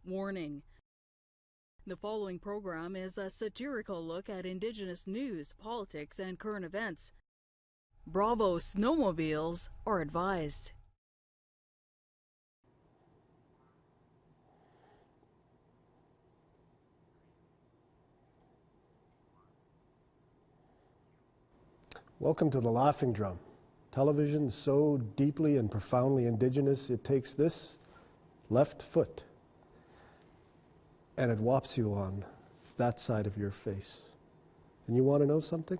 Warning. The following program is a satirical look at Indigenous news, politics, and current events. Bravo snowmobiles are advised. Welcome to the Laughing Drum. Television so deeply and profoundly Indigenous, it takes this left foot and it whops you on that side of your face. And you want to know something?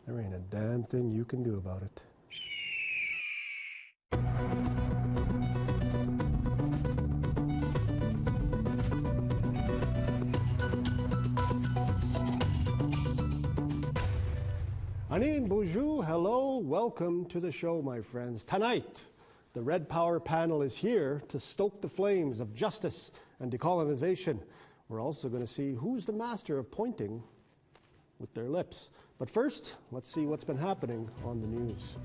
There ain't a damn thing you can do about it. Anin, bonjour, hello, welcome to the show, my friends. Tonight, the Red Power panel is here to stoke the flames of justice and decolonization. We're also going to see who's the master of pointing with their lips. But first, let's see what's been happening on the news.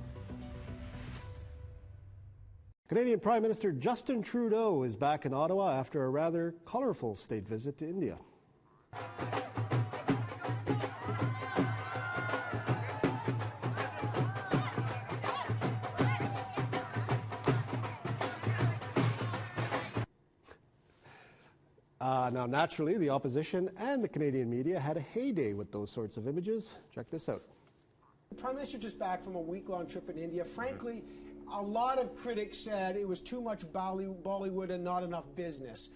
Canadian Prime Minister Justin Trudeau is back in Ottawa after a rather colorful state visit to India. Now, naturally, the opposition and the Canadian media had a heyday with those sorts of images. Check this out. The Prime Minister just back from a week-long trip in India. Frankly, a lot of critics said it was too much Bollywood and not enough business.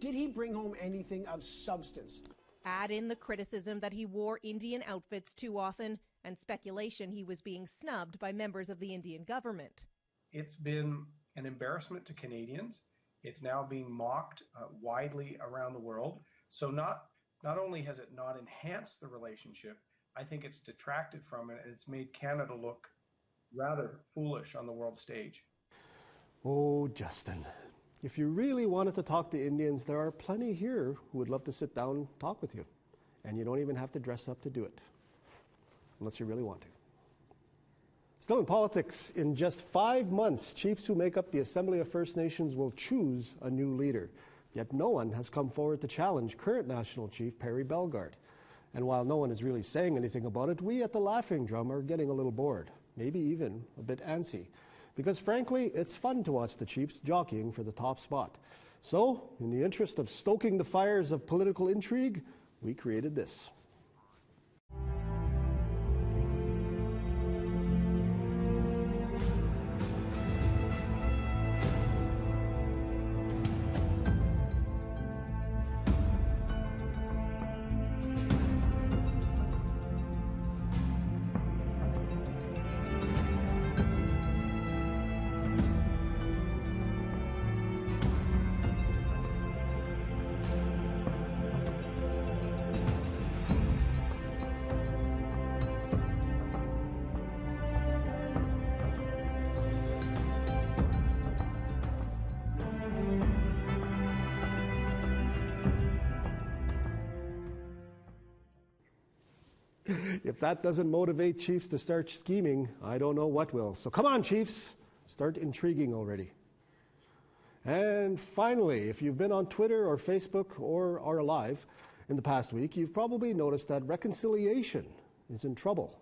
Did he bring home anything of substance? Add in the criticism that he wore Indian outfits too often and speculation he was being snubbed by members of the Indian government. It's been an embarrassment to Canadians. It's now being mocked widely around the world. So not only has it not enhanced the relationship, I think it's detracted from it, and it's made Canada look rather foolish on the world stage. Oh, Justin, if you really wanted to talk to Indians, there are plenty here who would love to sit down and talk with you. And you don't even have to dress up to do it, unless you really want to. Still in politics, in just 5 months, chiefs who make up the Assembly of First Nations will choose a new leader. Yet no one has come forward to challenge current National Chief Perry Bellegarde. And while no one is really saying anything about it, we at the Laughing Drum are getting a little bored, maybe even a bit antsy. Because frankly, it's fun to watch the chiefs jockeying for the top spot. So, in the interest of stoking the fires of political intrigue, we created this. If that doesn't motivate chiefs to start scheming, I don't know what will. So come on, chiefs, start intriguing already. And finally, if you've been on Twitter or Facebook or are alive in the past week, you've probably noticed that reconciliation is in trouble.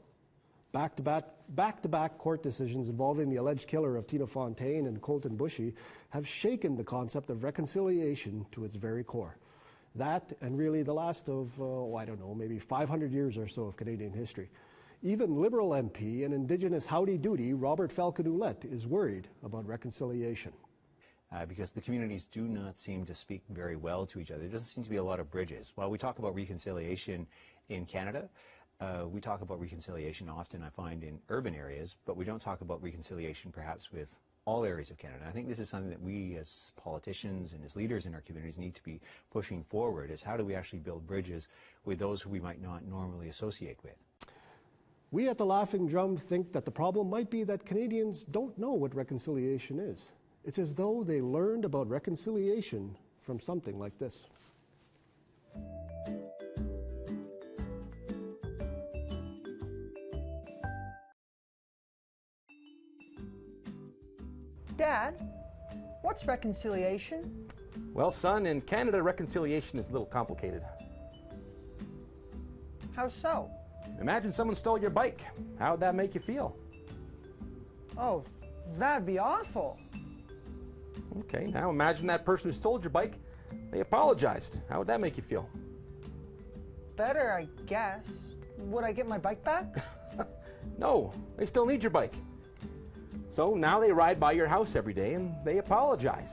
Back-to-back court decisions involving the alleged killer of Tina Fontaine and Colton Bushy have shaken the concept of reconciliation to its very core. That and really the last of, I don't know, maybe 500 years or so of Canadian history. Even Liberal MP and Indigenous howdy-doody Robert Falcon-Ouellette is worried about reconciliation. Because the communities do not seem to speak very well to each other. There doesn't seem to be a lot of bridges. While we talk about reconciliation in Canada, we talk about reconciliation often, I find, in urban areas, but we don't talk about reconciliation perhaps with all areas of Canada. I think this is something that we as politicians and as leaders in our communities need to be pushing forward, is how do we actually build bridges with those who we might not normally associate with. We at the Laughing Drum think that the problem might be that Canadians don't know what reconciliation is. It's as though they learned about reconciliation from something like this. Dad, What's reconciliation? Well, son, in Canada, reconciliation is a little complicated. How so? Imagine someone stole your bike. How would that make you feel? Oh, that'd be awful. Okay, now imagine that person who stole your bike, they apologized. How would that make you feel? Better, I guess. Would I get my bike back? No, they still need your bike. So now they ride by your house every day and they apologize.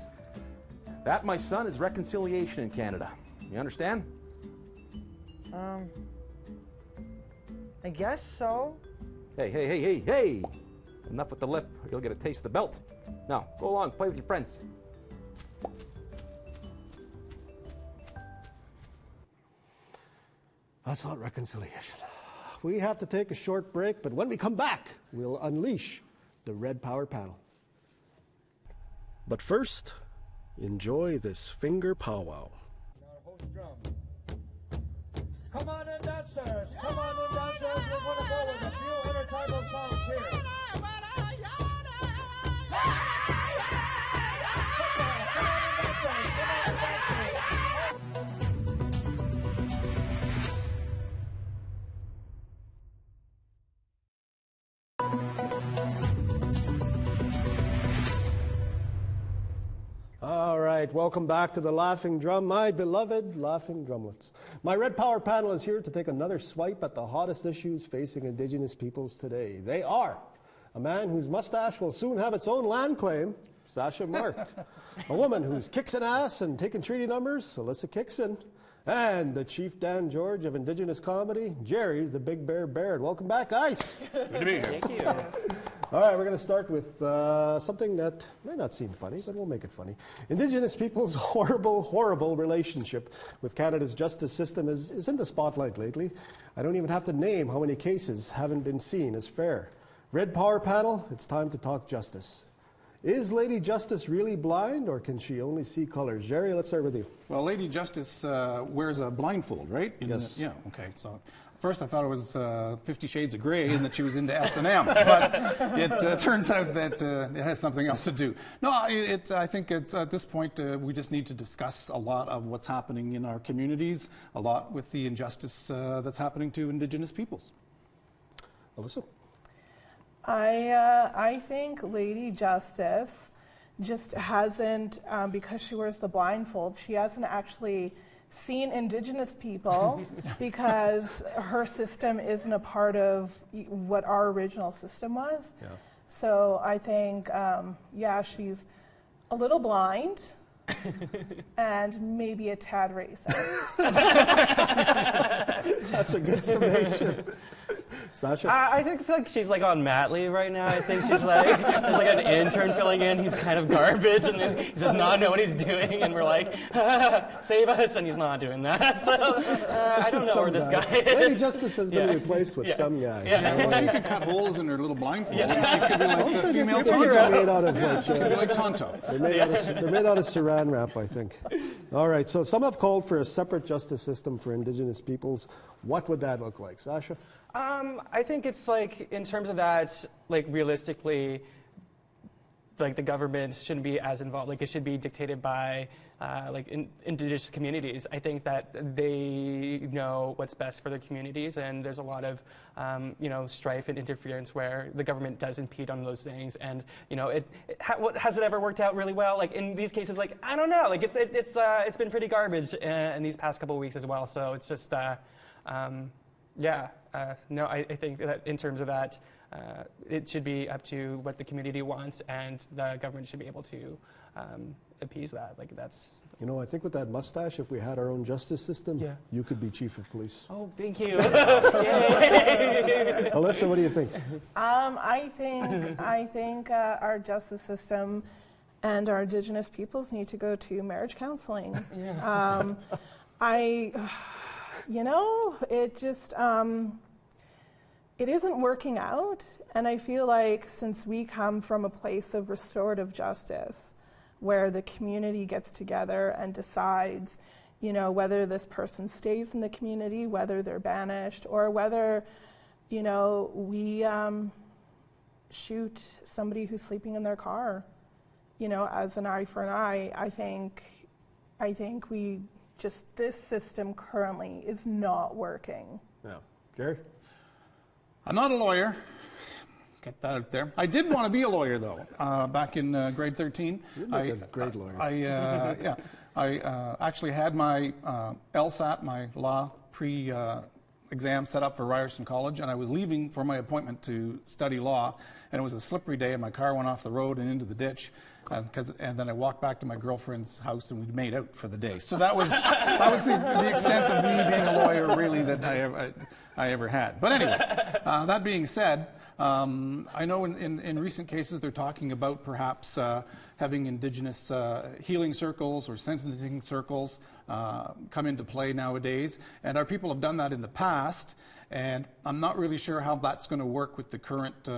That, my son, is reconciliation in Canada. You understand? I guess so. Hey. Enough with the lip, or you'll get a taste of the belt. Now, go along, play with your friends. That's not reconciliation. We have to take a short break, but when we come back, we'll unleash the Red Power Panel. But first, enjoy this finger powwow. Come on in, dancers! Come on in, dancers! We're going to go with a few intertribal songs here. All right, welcome back to the Laughing Drum, my beloved Laughing Drumlets. My Red Power Panel is here to take another swipe at the hottest issues facing Indigenous peoples today. They are a man whose mustache will soon have its own land claim, Sasha Mark. A woman who's kicking ass and taking treaty numbers, Alyssa Kickson. And the Chief Dan George of Indigenous comedy, Jerry the Big Bear Baird. Welcome back, guys. Good to be here. Thank you. All right, we're going to start with something that may not seem funny, but we'll make it funny. Indigenous people's horrible relationship with Canada's justice system is in the spotlight lately. I don't even have to name how many cases haven't been seen as fair. Red Power Panel, it's time to talk justice. Is Lady Justice really blind, or can she only see colors? Jerry, let's start with you. Well, Lady Justice wears a blindfold, right? Yes. Yeah, okay. So first I thought it was 50 Shades of Grey and that she was into S&M, but it turns out that it has something else to do. No, I think it's at this point we just need to discuss a lot of what's happening in our communities, a lot with the injustice that's happening to Indigenous peoples. Alyssa? I think Lady Justice just hasn't, because she wears the blindfold, she hasn't actually seen Indigenous people because her system isn't a part of what our original system was. Yeah. So I think, yeah, she's a little blind and maybe a tad racist. That's a good summation. Sasha? I think like she's like on mat leave right now. I think she's like there's like an intern filling in. He's kind of garbage, and then he does not know what he's doing, and we're like, save us, and he's not doing that. So I don't know where this guy is. Lady Justice has been replaced with some guy. Yeah. Well, she could cut holes in her little blindfold. Yeah. She could be like female Tonto. Tonto. Made out of like, could be like Tonto. They're made out of saran wrap, I think. All right, so some have called for a separate justice system for Indigenous peoples. What would that look like, Sasha? I think it's like, in terms of that, like realistically, like the government shouldn't be as involved. Like it should be dictated by like Indigenous communities. I think that they know what's best for their communities, and there's a lot of you know, strife and interference where the government does impede on those things. And you know, has it ever worked out really well? Like in these cases, like I don't know. Like it's been pretty garbage in these past couple of weeks as well. So it's just yeah. No, I think that in terms of that, it should be up to what the community wants, and the government should be able to appease that. Like that's. You know, I think with that mustache, if we had our own justice system, you could be chief of police. Oh, thank you. Alyssa, what do you think? I think our justice system and our Indigenous peoples need to go to marriage counseling. Yeah. You know, it just, it isn't working out. And I feel like since we come from a place of restorative justice, where the community gets together and decides, you know, whether this person stays in the community, whether they're banished, or whether, you know, we shoot somebody who's sleeping in their car. as an eye for an eye, I think this system currently is not working. Yeah. Jerry? I'm not a lawyer. Get that out there. I did want to be a lawyer, though, back in grade 13. You'd make a great lawyer. I actually had my LSAT, my law exam set up for Ryerson College, and I was leaving for my appointment to study law, and it was a slippery day, and my car went off the road and into the ditch, and then I walked back to my girlfriend's house, and we made out for the day. So that was the extent of me being a lawyer, really, that I ever had. But anyway, that being said, I know in recent cases they're talking about perhaps having Indigenous healing circles or sentencing circles come into play nowadays. And our people have done that in the past. And I'm not really sure how that's going to work with the current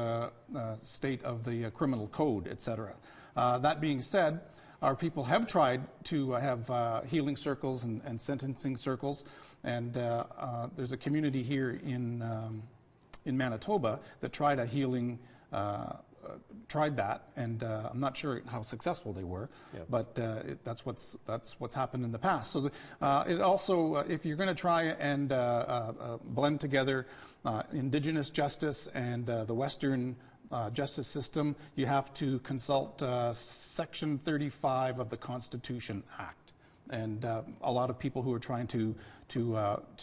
state of the criminal code, et cetera. That being said, our people have tried to have healing circles and sentencing circles. And there's a community here in Manitoba that tried a healing, tried that, and I'm not sure how successful they were, but that's what's happened in the past. So it also, if you're going to try and blend together Indigenous justice and the Western justice system, you have to consult Section 35 of the Constitution Act. And a lot of people who are trying to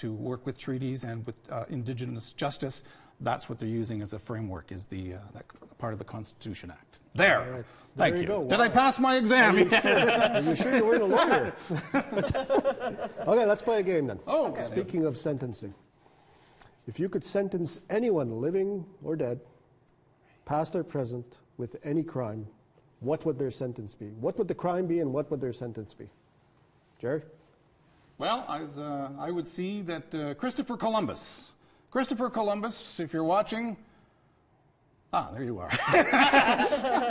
work with treaties and with Indigenous justice, that's what they're using as a framework, is that part of the Constitution Act. There. Right. Thank you. Go. Did I pass my exam? Are you sure you weren't a lawyer? Okay, let's play a game then. Oh. Speaking of sentencing, if you could sentence anyone, living or dead, past or present, with any crime, what would their sentence be? What would the crime be, and what would their sentence be? Jerry? Well, I would see that Christopher Columbus, if you're watching, there you are.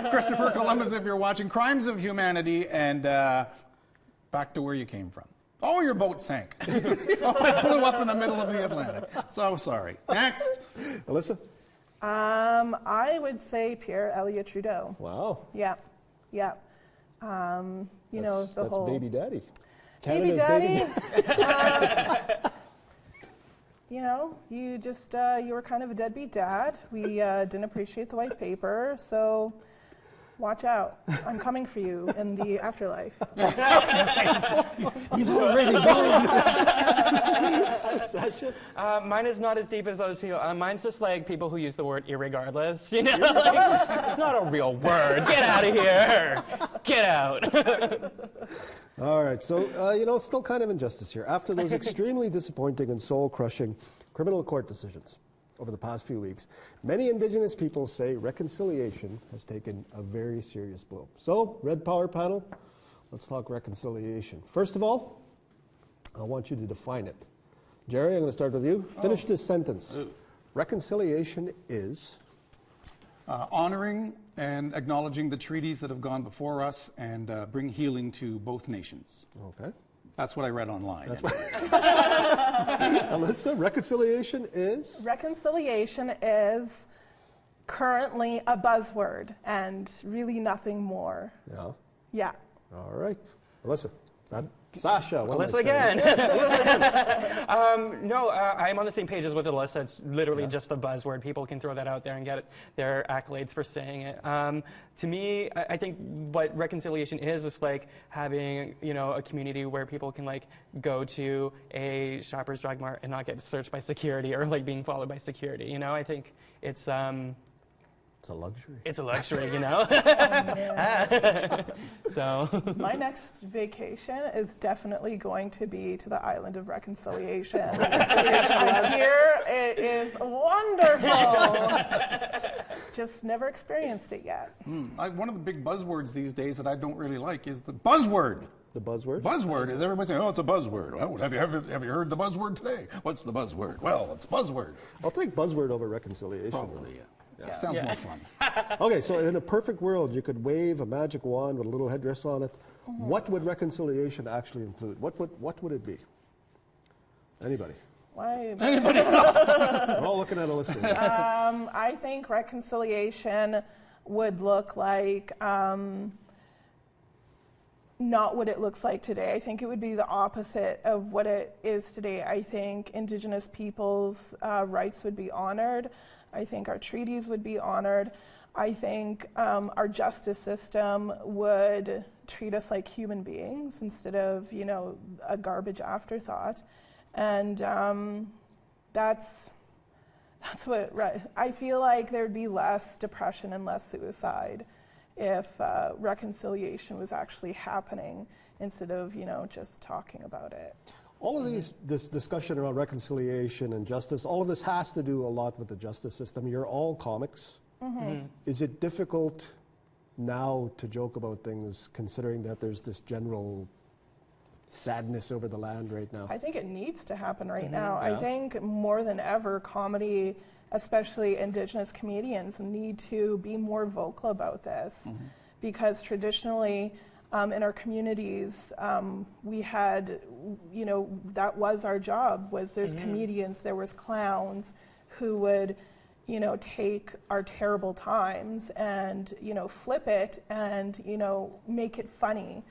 Christopher Columbus, if you're watching, Crimes of Humanity, and back to where you came from. Oh, your boat sank. It blew up in the middle of the Atlantic. So sorry. Next. Alyssa? I would say Pierre Elliott Trudeau. Wow. Yeah. That's the whole baby daddy. Canada's baby daddy. You were kind of a deadbeat dad. We didn't appreciate the white paper, so watch out. I'm coming for you in the afterlife. He's already gone. Sasha? Mine is not as deep as those two. Mine's just like people who use the word irregardless. It's not a real word. Get out of here. Get out. All right, so, still kind of injustice here. After those extremely disappointing and soul-crushing criminal court decisions over the past few weeks, many Indigenous people say reconciliation has taken a very serious blow. So, Red Power panel, let's talk reconciliation. First of all, I want you to define it. Jerry, I'm going to start with you. Finish this sentence. Reconciliation is? Honoring and acknowledging the treaties that have gone before us and bring healing to both nations. Okay. That's what I read online. Alyssa, reconciliation is? Reconciliation is currently a buzzword and really nothing more. Yeah. All right. Alyssa. Sasha. Alyssa again. Yes, Alyssa again. No, I'm on the same page as with Alyssa. It's literally just a buzzword. People can throw that out there and get their accolades for saying it. To me, I think what reconciliation is like having, a community where people can go to a Shoppers Drug Mart and not get searched by security or being followed by security. I think it's it's a luxury. It's a luxury, So my next vacation is definitely going to be to the island of Reconciliation. I hear it is wonderful. Just never experienced it yet. One of the big buzzwords these days that I don't really like is the buzzword. The buzzword? Buzzword is everybody saying, it's a buzzword. Well, have you heard the buzzword today? What's the buzzword? Well, it's buzzword. I'll take buzzword over reconciliation. Probably, yeah. Sounds more fun. Okay, so in a perfect world, you could wave a magic wand with a little headdress on it. Mm-hmm. What would reconciliation actually include? What would it be? Anybody? Why? Anybody? We're all looking at Alyssa. I think reconciliation would look like not what it looks like today. I think it would be the opposite of what it is today. I think Indigenous people's rights would be honored. I think our treaties would be honored. I think our justice system would treat us like human beings instead of, you know, a garbage afterthought. And that's what, I feel like there'd be less depression and less suicide if reconciliation was actually happening instead of, you know, just talking about it. All of this discussion around reconciliation and justice, all of this has to do a lot with the justice system. You're all comics. Is it difficult now to joke about things, considering that there's this general sadness over the land right now? I think it needs to happen right now. Yeah. I think more than ever, comedy, especially Indigenous comedians, need to be more vocal about this, because traditionally in our communities, we had, you know, that was our job, was there's comedians, there was clowns who would, you know, take our terrible times and, you know, flip it and, you know, make it funny.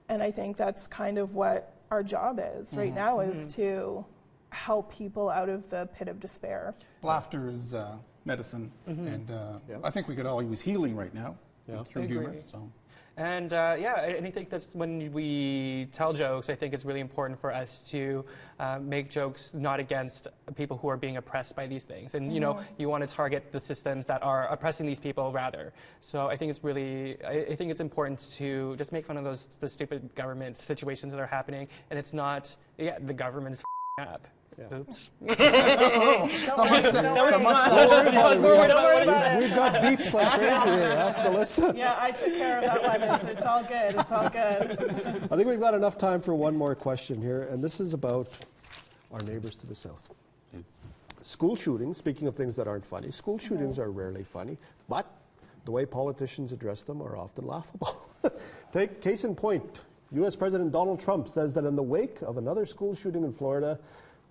And I think that's kind of what our job is right now, is to help people out of the pit of despair. Laughter is medicine, and I think we could all use healing right now through humor. So. And yeah, I think that's when we tell jokes, I think it's really important for us to make jokes not against people who are being oppressed by these things. And, you know, you want to target the systems that are oppressing these people rather. So I think it's really, I think it's important to just make fun of the stupid government situations that are happening. And it's not, the government's up. Oops. We've got beeps like crazy here. Ask Alyssa. Yeah, I took care of that one. It's all good. It's all good. I think we've got enough time for one more question here, and this is about our neighbors to the south. School shootings, speaking of things that aren't funny, school shootings are rarely funny, but the way politicians address them are often laughable. Take case in point, U.S. President Donald Trump says that in the wake of another school shooting in Florida,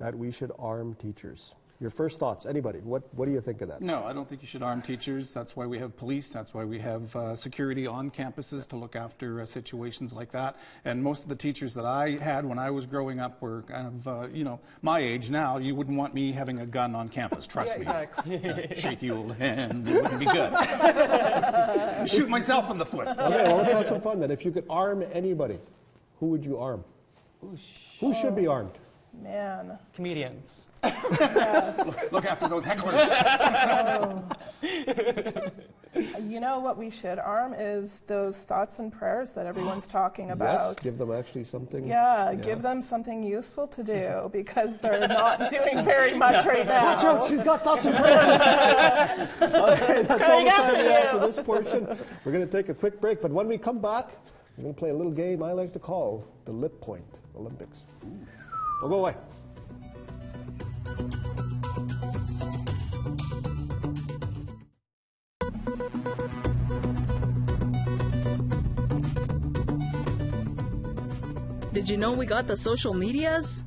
that we should arm teachers. Your first thoughts, anybody? What do you think of that? No, I don't think you should arm teachers. That's why we have police. That's why we have security on campuses to look after situations like that. And most of the teachers that I had when I was growing up were kind of, you know, my age now. You wouldn't want me having a gun on campus, trust me. Exactly. Shaky old hands, it wouldn't be good. Shoot myself in the foot. Okay, well, let's have some fun then. If you could arm anybody, who would you arm? Who should be armed? Man. Comedians. Yes. Look after those hecklers. You know what we should arm is those thoughts and prayers that everyone's talking about. Yes, give them actually something. Yeah, give them something useful to do, because they're not doing very much right now. Watch out, she's got thoughts and prayers. Okay, that's all the time we have for this portion. We're going to take a quick break, but when we come back, we're going to play a little game I like to call the Lip Point Olympics. Don't go away. Did you know we got the social medias?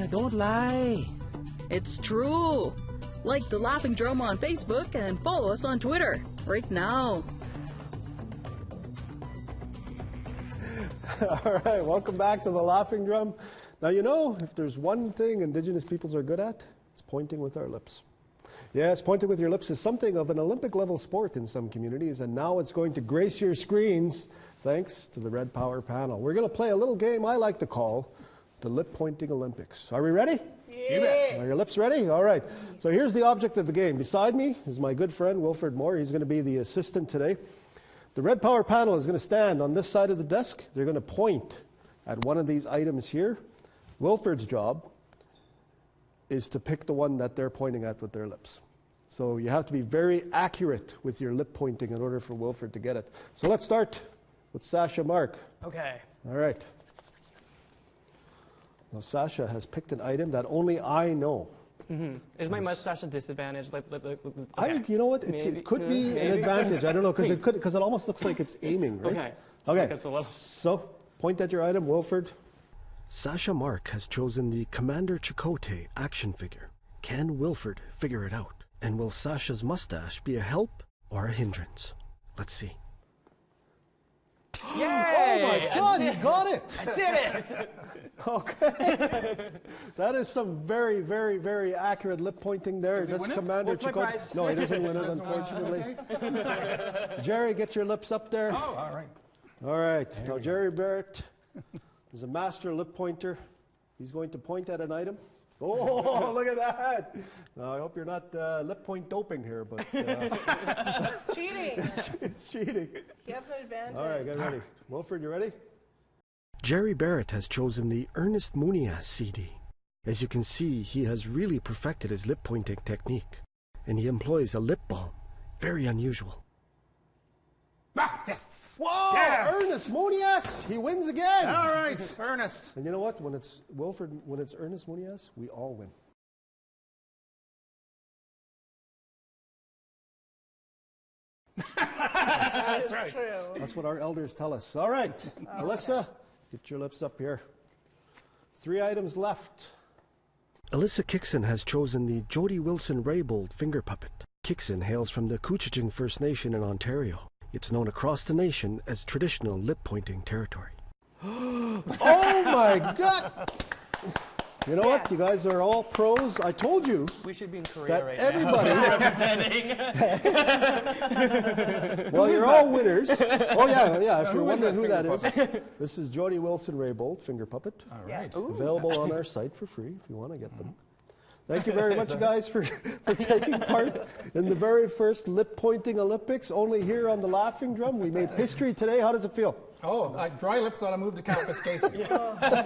Don't lie. It's true. Like the Laughing Drum on Facebook and follow us on Twitter right now. All right, welcome back to the Laughing Drum. Now, you know, if there's one thing Indigenous peoples are good at, it's pointing with our lips. Yes, pointing with your lips is something of an Olympic-level sport in some communities, and now it's going to grace your screens thanks to the Red Power panel. We're going to play a little game I like to call the Lip Pointing Olympics. Are we ready? Yeah. Are your lips ready? All right. So here's the object of the game. Beside me is my good friend, Wilfred Moore. He's going to be the assistant today. The Red Power panel is going to stand on this side of the desk. They're going to point at one of these items here. Wilfred's job is to pick the one that they're pointing at with their lips. So you have to be very accurate with your lip pointing in order for Wilfred to get it. So let's start with Sasha Mark. Okay. All right. Now Sasha has picked an item that only I know. Is my mustache a disadvantage? Okay. You know what? It could be an advantage. I don't know, because it almost looks like it's aiming, right? Okay. So point at your item, Wilfred. Sasha Mark has chosen the Commander Chakotay action figure. Can Wilfred figure it out? And will Sasha's mustache be a help or a hindrance? Let's see. Yay! my God, he got it! I did it! Okay. That is some very, very, very accurate lip pointing there. Does he win it? Commander What's my Chakotay. prize? No, he doesn't win it, unfortunately. Jerry, get your lips up there. Oh, all right. All right. Now, Jerry Barrett is a master lip pointer. He's going to point at an item. Oh, look at that. Now, I hope you're not lip point doping here, but... Cheating. It's cheating. He has an advantage. All right, get ready. Wilfred, you ready? Jerry Barrett has chosen the Ernest Muniaz CD. As you can see, he has really perfected his lip pointing technique, and he employs a lip balm. Very unusual. Yes. Whoa! Yes. Ernest Muniaz! He wins again! All right, Ernest. And you know what? When it's Wilfred, when it's Ernest Muniaz, we all win. That's right. True. That's what our elders tell us. All right, Alyssa, get your lips up here. 3 items left. Alyssa Kixon has chosen the Jody Wilson-Raybould finger puppet. Kixon hails from the Couchiching First Nation in Ontario. It's known across the nation as traditional lip-pointing territory. Oh my God! You know what? You guys are all pros. I told you We should be in Korea that right everybody. now. Well, you're all winners. Oh yeah. If you're Who is wondering that who that finger is, this is Jody Wilson-Raybould finger puppet. All right. Available on our site for free if you want to get them. Thank you very much, guys, for taking part in the very first lip-pointing Olympics, only here on the Laughing Drum. We made history today. How does it feel? Oh, dry lips ought to move to Count Cascasey.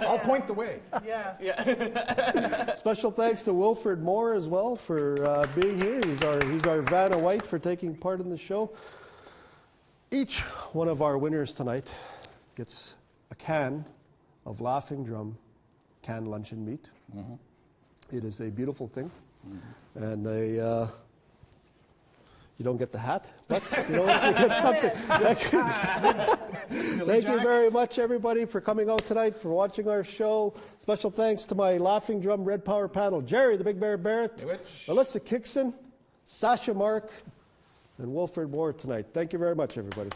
I'll point the way. Yeah. Special thanks to Wilfred Moore as well for being here. He's our Vanna White for taking part in the show. Each one of our winners tonight gets a can of Laughing Drum canned luncheon meat. Mm-hmm. It is a beautiful thing, and you don't get the hat, but you know what, you get something. Thank you very much, everybody, for coming out tonight, for watching our show. Special thanks to my Laughing Drum Red Power panel, Jerry the Big Bear Barrett, Alyssa Kixon, Sasha Mark, and Wilfred Moore tonight. Thank you very much, everybody.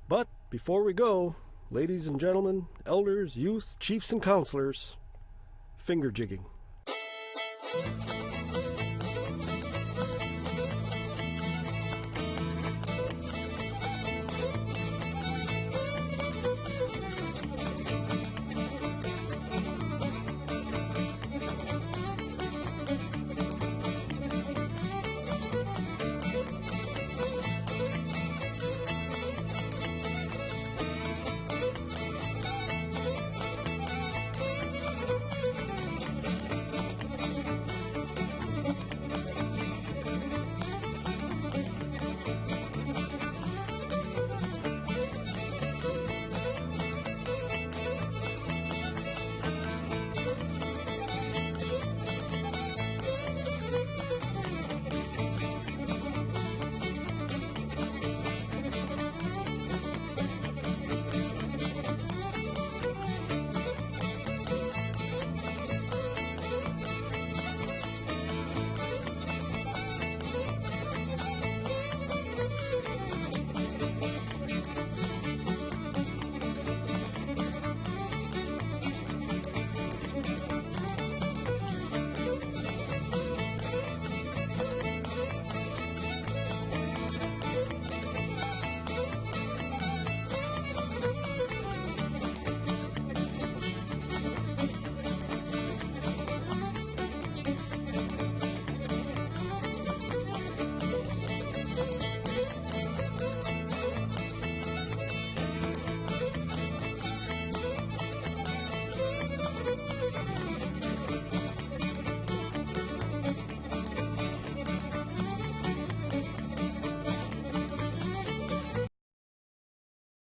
But before we go, ladies and gentlemen, elders, youth, chiefs, and counselors, finger jigging.